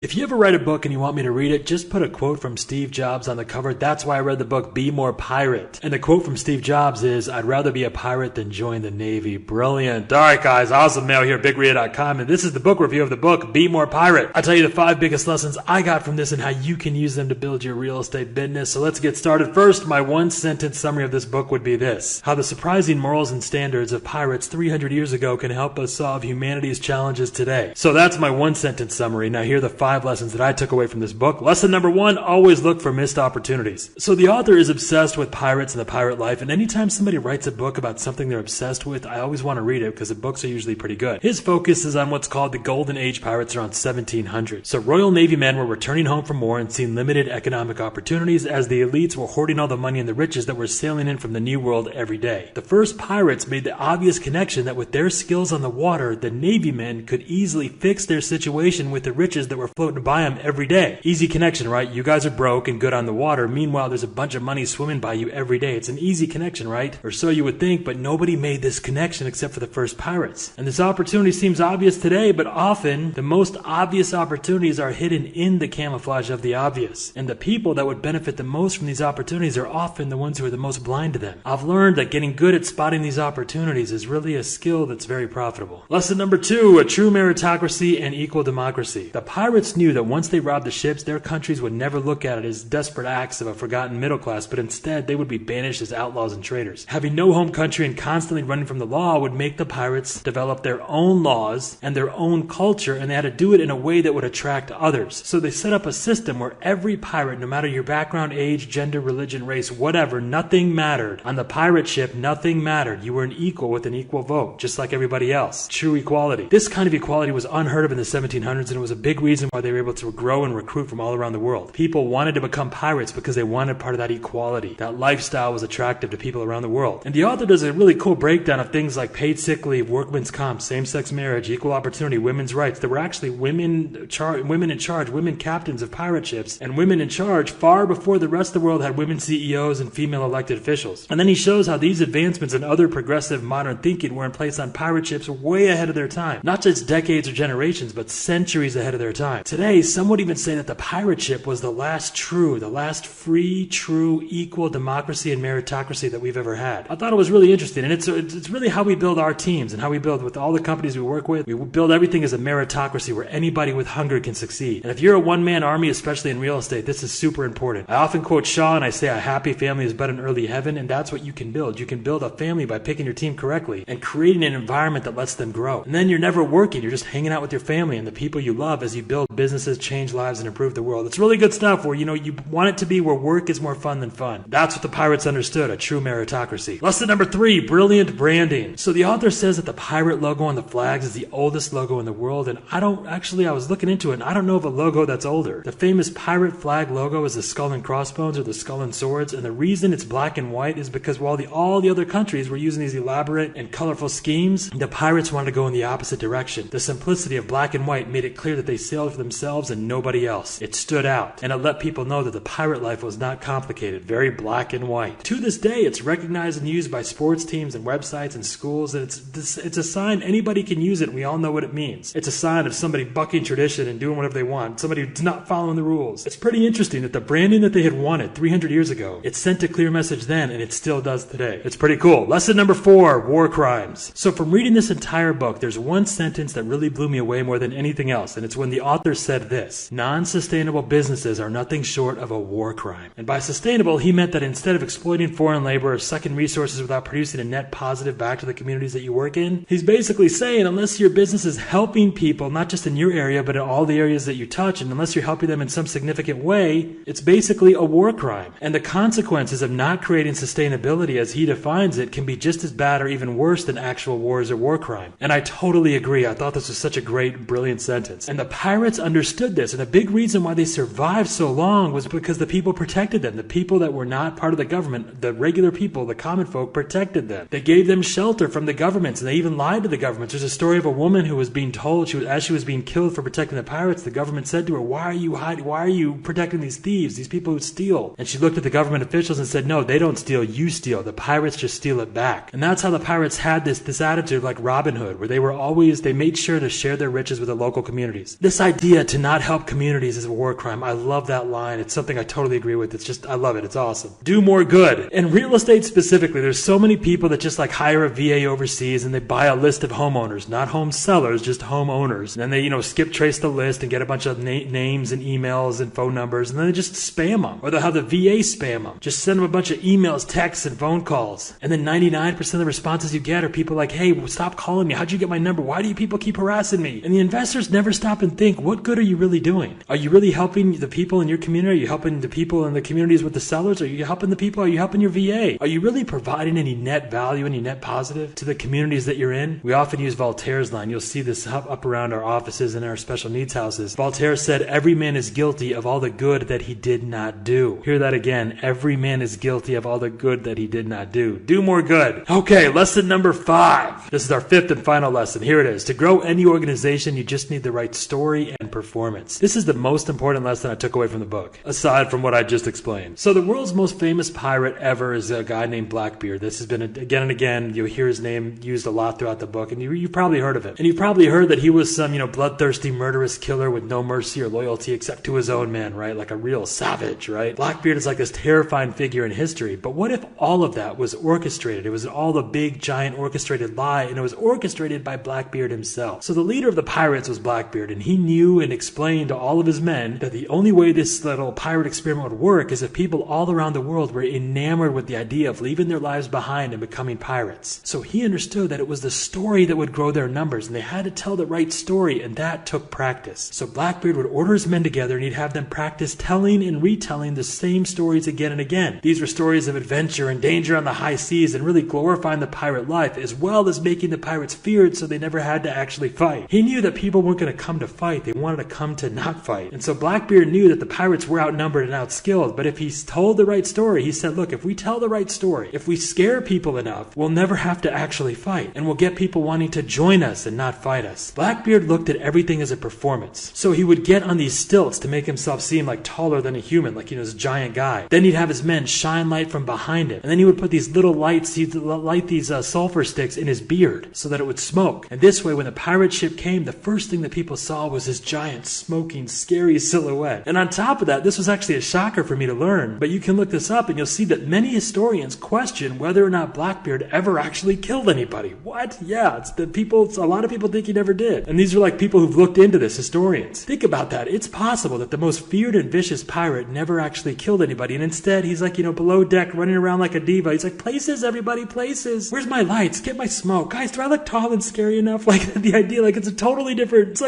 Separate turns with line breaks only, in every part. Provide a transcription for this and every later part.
If you ever write a book and you want me to read it, just put a quote from Steve Jobs on the cover. That's why I read the book Be More Pirate. And the quote from Steve Jobs is, "I'd rather be a pirate than join the Navy." Brilliant. All right, guys, Azam Mail here, BigReader.com, and this is the book review of the book Be More Pirate. I'll tell you the 5 biggest lessons I got from this and how you can use them to build your real estate business. So let's get started. First, my one-sentence summary of this book would be this: how the surprising morals and standards of pirates 300 years ago can help us solve humanity's challenges today. So that's my one-sentence summary. Now here are the 5 lessons that I took away from this book. Lesson number 1, always look for missed opportunities. So the author is obsessed with pirates and the pirate life, and anytime somebody writes a book about something they're obsessed with, I always want to read it because the books are usually pretty good. His focus is on what's called the Golden Age pirates around 1700. So Royal Navy men were returning home from war and seeing limited economic opportunities as the elites were hoarding all the money and the riches that were sailing in from the New World every day. The first pirates made the obvious connection that with their skills on the water, the Navy men could easily fix their situation with the riches that were floating by them every day. Easy connection, right? You guys are broke and good on the water. Meanwhile, there's a bunch of money swimming by you every day. It's an easy connection, right? Or so you would think, but nobody made this connection except for the first pirates. And this opportunity seems obvious today, but often the most obvious opportunities are hidden in the camouflage of the obvious. And the people that would benefit the most from these opportunities are often the ones who are the most blind to them. I've learned that getting good at spotting these opportunities is really a skill that's very profitable. Lesson number 2, a true meritocracy and equal democracy. The pirates knew that once they robbed the ships, their countries would never look at it as desperate acts of a forgotten middle class, but instead they would be banished as outlaws and traitors. Having no home country and constantly running from the law would make the pirates develop their own laws and their own culture, and they had to do it in a way that would attract others. So they set up a system where every pirate, no matter your background, age, gender, religion, race, whatever, nothing mattered. On the pirate ship, nothing mattered. You were an equal with an equal vote, just like everybody else. True equality. This kind of equality was unheard of in the 1700s, and it was a big reason why they were able to grow and recruit from all around the world. People wanted to become pirates because they wanted part of that equality. That lifestyle was attractive to people around the world. And the author does a really cool breakdown of things like paid sick leave, workman's comp, same-sex marriage, equal opportunity, women's rights. There were actually women in charge, women captains of pirate ships, and women in charge far before the rest of the world had women CEOs and female elected officials. And then he shows how these advancements and other progressive modern thinking were in place on pirate ships way ahead of their time. Not just decades or generations, but centuries ahead of their time. Today, some would even say that the pirate ship was the last free, true, equal democracy and meritocracy that we've ever had. I thought it was really interesting, and it's really how we build our teams and how we build with all the companies we work with. We build everything as a meritocracy where anybody with hunger can succeed. And if you're a one-man army, especially in real estate, this is super important. I often quote Shaw and I say a happy family is but an early heaven, and that's what you can build. You can build a family by picking your team correctly and creating an environment that lets them grow. And then you're never working, you're just hanging out with your family and the people you love as you build businesses, change lives, and improve the world. It's really good stuff where, you want it to be where work is more fun than fun. That's what the pirates understood, a true meritocracy. Lesson number 3, brilliant branding. So the author says that the pirate logo on the flags is the oldest logo in the world, and I was looking into it, and I don't know of a logo that's older. The famous pirate flag logo is the skull and crossbones or the skull and swords, and the reason it's black and white is because while all the other countries were using these elaborate and colorful schemes, the pirates wanted to go in the opposite direction. The simplicity of black and white made it clear that they sailed for themselves and nobody else. It stood out, and it let people know that the pirate life was not complicated, very black and white. To this day, it's recognized and used by sports teams and websites and schools, and it's a sign anybody can use it, and we all know what it means. It's a sign of somebody bucking tradition and doing whatever they want, somebody who's not following the rules. It's pretty interesting that the branding that they had wanted 300 years ago, it sent a clear message then, and it still does today. It's pretty cool. Lesson number 4, war crimes. So from reading this entire book, there's one sentence that really blew me away more than anything else, and it's when the author said this: non-sustainable businesses are nothing short of a war crime. And by sustainable, he meant that instead of exploiting foreign labor or sucking resources without producing a net positive back to the communities that you work in, he's basically saying unless your business is helping people, not just in your area, but in all the areas that you touch, and unless you're helping them in some significant way, it's basically a war crime. And the consequences of not creating sustainability as he defines it can be just as bad or even worse than actual wars or war crime. And I totally agree. I thought this was such a great, brilliant sentence. And the pirates understood this, and a big reason why they survived so long was because the people protected them. The people that were not part of the government, the regular people, the common folk, protected them. They gave them shelter from the governments, and they even lied to the governments. There's a story of a woman who was being told, as she was being killed for protecting the pirates, the government said to her, why are you protecting these thieves, these people who steal? And she looked at the government officials and said, no, they don't steal, you steal. The pirates just steal it back. And that's how the pirates had this attitude like Robin Hood, where they made sure to share their riches with the local communities. This idea idea to not help communities is a war crime. I love that line. It's something I totally agree with. It's just, I love it. It's awesome. Do more good. In real estate specifically, there's so many people that just like hire a VA overseas and they buy a list of homeowners, not home sellers, just homeowners. And then they, skip trace the list and get a bunch of names and emails and phone numbers, and then they just spam them. Or they'll have the VA spam them. Just send them a bunch of emails, texts, and phone calls. And then 99% of the responses you get are people like, hey, stop calling me. How'd you get my number? Why do you people keep harassing me? And the investors never stop and think, what good are you really doing? Are you really helping the people in your community? Are you helping the people in the communities with the sellers? Are you helping the people? Are you helping your VA? Are you really providing any net value, any net positive to the communities that you're in? We often use Voltaire's line. You'll see this up around our offices and our special needs houses. Voltaire said, every man is guilty of all the good that he did not do. Hear that again. Every man is guilty of all the good that he did not do. Do more good. Okay, lesson number 5. This is our 5th and final lesson. Here it is. To grow any organization, you just need the right story and performance. This is the most important lesson I took away from the book, aside from what I just explained. So the world's most famous pirate ever is a guy named Blackbeard. This has been again and again, you'll hear his name used a lot throughout the book, and you've probably heard of him. And you've probably heard that he was some, bloodthirsty, murderous killer with no mercy or loyalty except to his own men, right? Like a real savage, right? Blackbeard is like this terrifying figure in history. But what if all of that was orchestrated? It was all a big, giant, orchestrated lie, and it was orchestrated by Blackbeard himself. So the leader of the pirates was Blackbeard, and he knew and explained to all of his men that the only way this little pirate experiment would work is if people all around the world were enamored with the idea of leaving their lives behind and becoming pirates. So he understood that it was the story that would grow their numbers, and they had to tell the right story, and that took practice. So Blackbeard would order his men together, and he'd have them practice telling and retelling the same stories again and again. These were stories of adventure and danger on the high seas and really glorifying the pirate life, as well as making the pirates feared so they never had to actually fight. He knew that people weren't going to come to fight. They wanted to come to not fight. And so Blackbeard knew that the pirates were outnumbered and outskilled, but if he told the right story, he said, look, if we tell the right story, if we scare people enough, we'll never have to actually fight, and we'll get people wanting to join us and not fight us. Blackbeard looked at everything as a performance. So he would get on these stilts to make himself seem like taller than a human, like, this giant guy. Then he'd have his men shine light from behind him. And then he would put these little lights, he'd light these sulfur sticks in his beard so that it would smoke. And this way, when the pirate ship came, the first thing that people saw was his giant, smoking, scary silhouette. And on top of that, this was actually a shocker for me to learn, but you can look this up and you'll see that many historians question whether or not Blackbeard ever actually killed anybody. What? Yeah, a lot of people think he never did. And these are like people who've looked into this, historians. Think about that. It's possible that the most feared and vicious pirate never actually killed anybody, and instead he's like, below deck running around like a diva. He's like, places, everybody, places. Where's my lights? Get my smoke. Guys, do I look tall and scary enough? Like the idea, like it's a totally different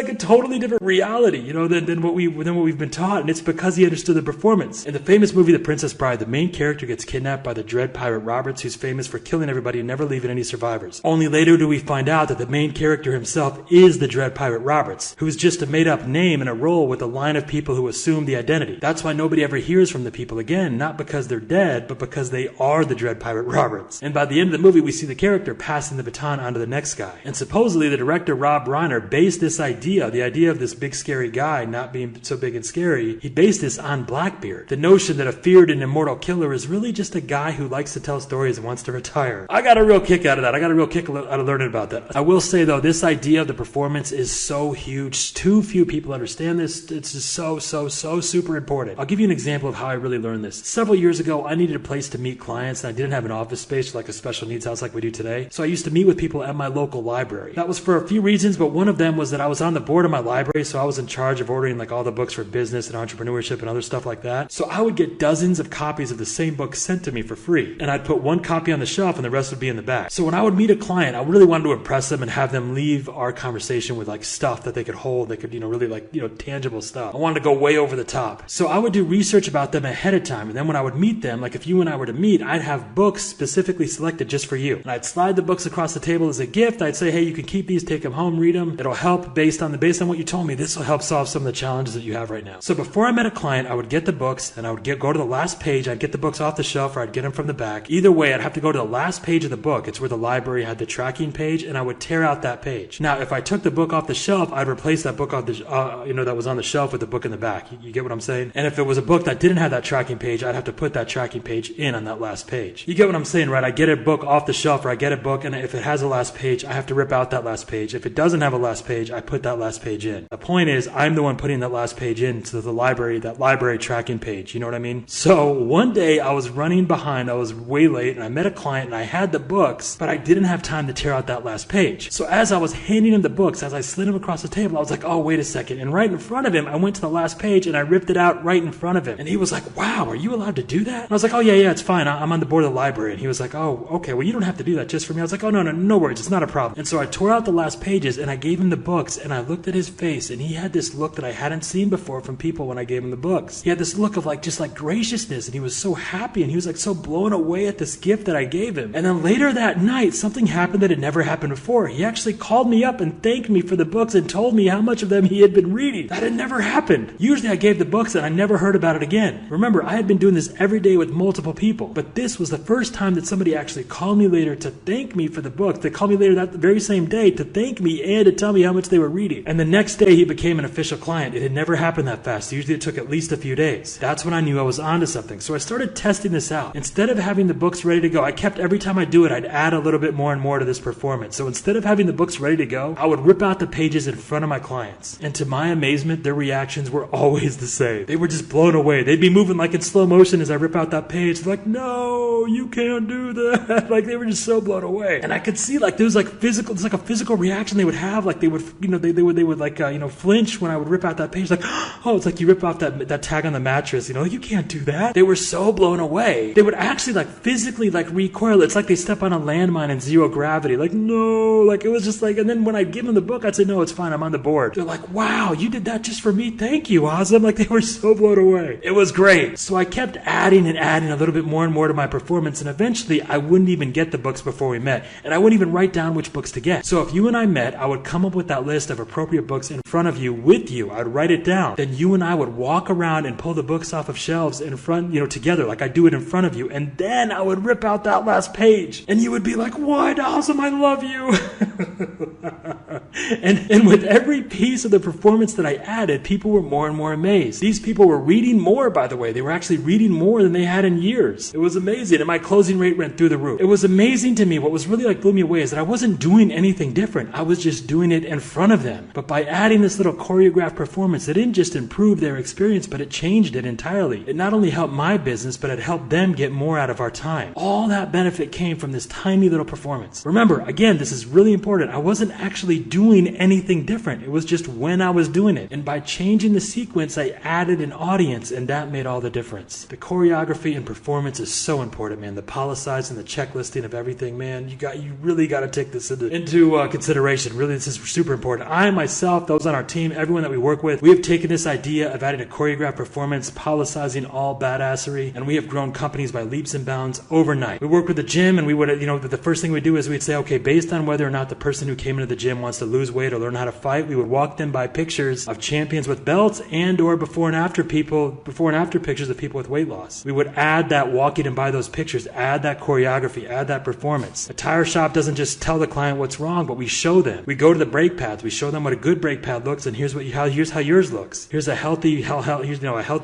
reality, than what we've been taught. And it's because he understood the performance. In the famous movie The Princess Bride, the main character gets kidnapped by the dread pirate Roberts, who's famous for killing everybody and never leaving any survivors. Only later do we find out that the main character himself is the dread pirate Roberts, who's just a made-up name and a role with a line of people who assume the identity. That's why nobody ever hears from the people again, not because they're dead, but because they are the dread pirate Roberts. And by the end of the movie, we see the character passing the baton on to the next guy. And supposedly the director Rob Reiner based this idea, the idea of this big scary guy not being so big and scary, he based this on Blackbeard. The notion that a feared and immortal killer is really just a guy who likes to tell stories and wants to retire. I got a real kick out of that. I got a real kick out of learning about that. I will say though, this idea of the performance is so huge. Too few people understand this. It's just so super important. I'll give you an example of how I really learned this. Several years ago, I needed a place to meet clients, and I didn't have an office space like a special needs house like we do today. So I used to meet with people at my local library. That was for a few reasons, but one of them was that I was on the board of my library, so I was in charge of ordering like all the books for business and entrepreneurship and other stuff like that. So I would get dozens of copies of the same book sent to me for free, and I'd put one copy on the shelf and the rest would be in the back. So when I would meet a client, I really wanted to impress them and have them leave our conversation with like stuff that they could hold. They could, really like, tangible stuff. I wanted to go way over the top. So I would do research about them ahead of time, and then when I would meet them, like if you and I were to meet, I'd have books specifically selected just for you. And I'd slide the books across the table as a gift. I'd say, hey, you can keep these, take them home, read them. It'll help based on what you told me. This will help solve some of the challenges that you have right now. So before I met a client, I would get the books and I would go to the last page. I'd get the books off the shelf or I'd get them from the back. Either way, I'd have to go to the last page of the book. It's where the library had the tracking page, and I would tear out that page. Now, if I took the book off the shelf, I'd replace that book off the, that was on the shelf with the book in the back. You get what I'm saying? And if it was a book that didn't have that tracking page, I'd have to put that tracking page in on that last page. You get what I'm saying, right? I get a book off the shelf, or I get a book, and if it has a last page, I have to rip out that last page. If it doesn't have a last page, I put that last page in. The point is, I'm the one putting that last page into the library, that library tracking page. You know what I mean? So one day I was running behind, I was way late, and I met a client and I had the books, but I didn't have time to tear out that last page. So as I was handing him the books, as I slid him across the table, I was like, oh, wait a second. And right in front of him, I went to the last page and I ripped it out right in front of him. And he was like, wow, are you allowed to do that? And I was like, oh, yeah, it's fine. I'm on the board of the library. And he was like, oh, okay, well, you don't have to do that just for me. I was like, oh, no worries. It's not a problem. And so I tore out the last pages and I gave him the books and I looked at his face and he had this look that I hadn't seen before from people when I gave him the books. He had this look of like, just like graciousness, and he was so happy and he was like so blown away at this gift that I gave him. And then later that night, something happened that had never happened before. He actually called me up and thanked me for the books and told me how much of them he had been reading. That had never happened. Usually I gave the books and I never heard about it again. Remember, I had been doing this every day with multiple people, but this was the first time that somebody actually called me later to thank me for the books. They called me later that very same day to thank me and to tell me how much they were reading. And the next day he became an official client. It had never happened that fast. Usually it took at least a few days. That's when I knew I was onto something. So I started testing this out. Instead of having the books ready to go, I kept every time I do it, I'd add a little bit more and more to this performance. So instead of having the books ready to go, I would rip out the pages in front of my clients. And to my amazement, their reactions were always the same. They were just blown away. They'd be moving like in slow motion as I rip out that page. They're like, no, you can't do that. Like they were just so blown away. And I could see like there was like a physical reaction they would have. Like they would, they would like, flinch when I would rip out that page. Like, oh, it's like you rip off that tag on the mattress. You can't do that. They were so blown away. They would actually like physically like recoil. It's like they step on a landmine in zero gravity. Like, no, like it was just like, and then when I'd give them the book, I'd say, no, it's fine. I'm on the board. They're like, wow, you did that just for me. Thank you, Azam. Like they were so blown away. It was great. So I kept adding and adding a little bit more and more to my performance. And eventually I wouldn't even get the books before we met. And I wouldn't even write down which books to get. So if you and I met, I would come up with that list of appropriate books in front of you with you. I'd write it down. Then you and I would walk around and pull the books off of shelves in front, together. Like I do it in front of you. And then I would rip out that last page. And you would be like, what, Azam, I love you. and with every piece of the performance that I added, people were more and more amazed. These people were reading more, by the way. They were actually reading more than they had in years. It was amazing. And my closing rate went through the roof. It was amazing to me. What was really like blew me away is that I wasn't doing anything different. I was just doing it in front of them. But by adding this little choreographed performance, it didn't just improve their experience, but it changed it entirely. It not only helped my business, but it helped them get more out of our time. All that benefit came from this tiny little performance. Remember, again, this is really important. I wasn't actually doing anything different. It was just when I was doing it. And by changing the sequence, I added an audience, and that made all the difference. The choreography and performance is so important, man. The policizing, the checklisting of everything, man. You really got to take this into consideration. Really, this is super important. I myself, those on our team, everyone that we work with, we have taken this idea of adding a choreographed performance, policizing all badassery, and we have grown companies by leaps and bounds overnight. We work with the gym, and we would, the first thing we do is we'd say, okay, based on whether or not the person who came into the gym wants to lose weight or learn how to fight, we would walk them by pictures of champions with belts and or before and after pictures of people with weight loss. We would add that walking and by those pictures, add that choreography, add that performance. A tire shop doesn't just tell the client what's wrong, but we show them. We go to the brake pads. We show them what a good brake pad looks, and here's how yours looks. Here's a healthy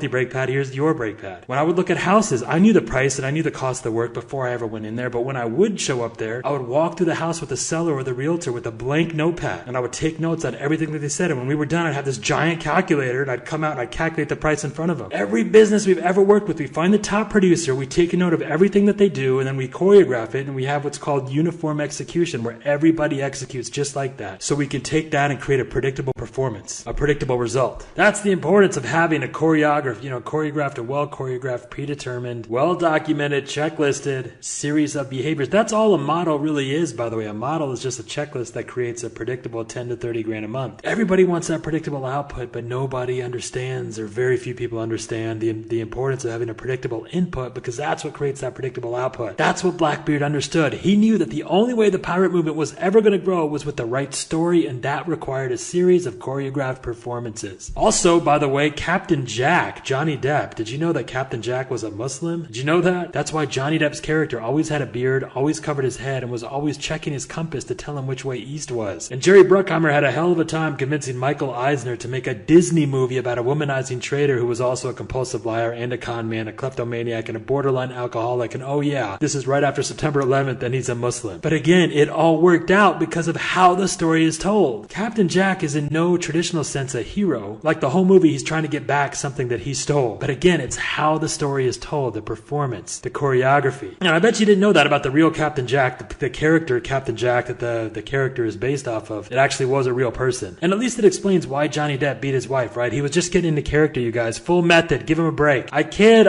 brake pad. Here's your brake pad. When I would look at houses, I knew the price and I knew the cost of the work before I ever went in there. But when I would show up there, I would walk through the house with the seller or the realtor with a blank notepad, and I would take notes on everything that they said. And when we were done, I'd have this giant calculator, and I'd come out and I'd calculate the price in front of them. Every business we've ever worked with, we find the top producer, we take a note of everything that they do, and then we choreograph it, and we have what's called uniform execution, where everybody executes just like that. So we can take that and create a predictable performance, a predictable result. That's the importance of having a choreographed, a well-choreographed, predetermined, well-documented, checklisted series of behaviors. That's all a model really is, by the way. A model is just a checklist that creates a predictable 10 to 30 grand a month. Everybody wants that predictable output, but nobody understands, or very few people understand, the importance of having a predictable input, because that's what creates that predictable output. That's what Blackbeard understood. He knew that the only way the pirate movement was ever going to grow was with the right story, and that required a series of choreographed performances. Also, by the way, Captain Jack, Johnny Depp, did you know that Captain Jack was a Muslim? Did you know that? That's why Johnny Depp's character always had a beard, always covered his head, and was always checking his compass to tell him which way east was. And Jerry Jerry Bruckheimer had a hell of a time convincing Michael Eisner to make a Disney movie about a womanizing trader who was also a compulsive liar and a con man, a kleptomaniac, and a borderline alcoholic. And oh yeah, this is right after September 11th and he's a Muslim. But again, it all worked out because of how the story is told. Captain Jack is in no traditional sense a hero. Like the whole movie, he's trying to get back something that he stole. But again, it's how the story is told, the performance, the choreography. And I bet you didn't know that about the real Captain Jack, the character Captain Jack that the character is based off of. It actually was a real person. And at least it explains why Johnny Depp beat his wife, right? He was just getting into character, you guys. Full method. Give him a break. I kid.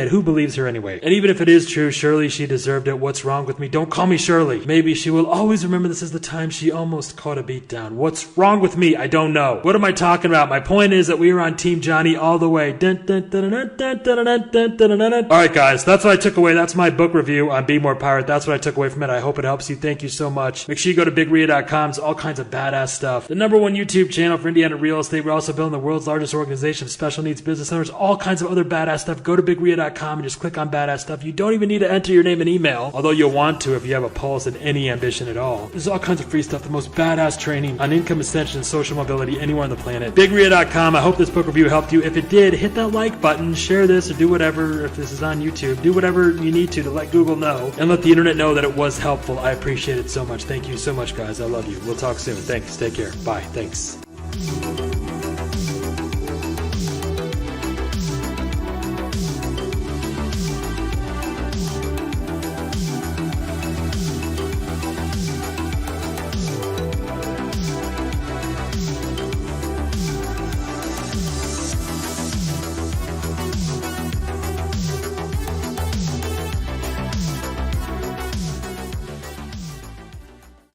Who believes her anyway? And even if it is true, surely she deserved it. What's wrong with me? Don't call me Shirley. Maybe she will always remember this as the time she almost caught a beat down. What's wrong with me? I don't know. What am I talking about? My point is that we are on Team Johnny all the way. Alright guys, that's what I took away. That's my book review on Be More Pirate. That's what I took away from it. I hope it helps you. Thank you so much. Make sure you go to BigRia.com. There's all kinds of badass stuff. The #1 YouTube channel for Indiana real estate. We're also building the world's largest organization of special needs business owners. All kinds of other badass stuff. Go to BigRia.com and just click on badass stuff. You don't even need to enter your name and email, although you'll want to if you have a pulse and any ambition at all. There's all kinds of free stuff. The most badass training on income extension and social mobility anywhere on the planet. BigRia.com. I hope this book review helped you. If it did, hit that like button, share this, or do whatever. If this is on YouTube, do whatever you need to let Google know and let the internet know that it was helpful. I appreciate it so much. Thank you so much, guys. I love you. We'll talk soon. Thanks. Take care. Bye. Thanks.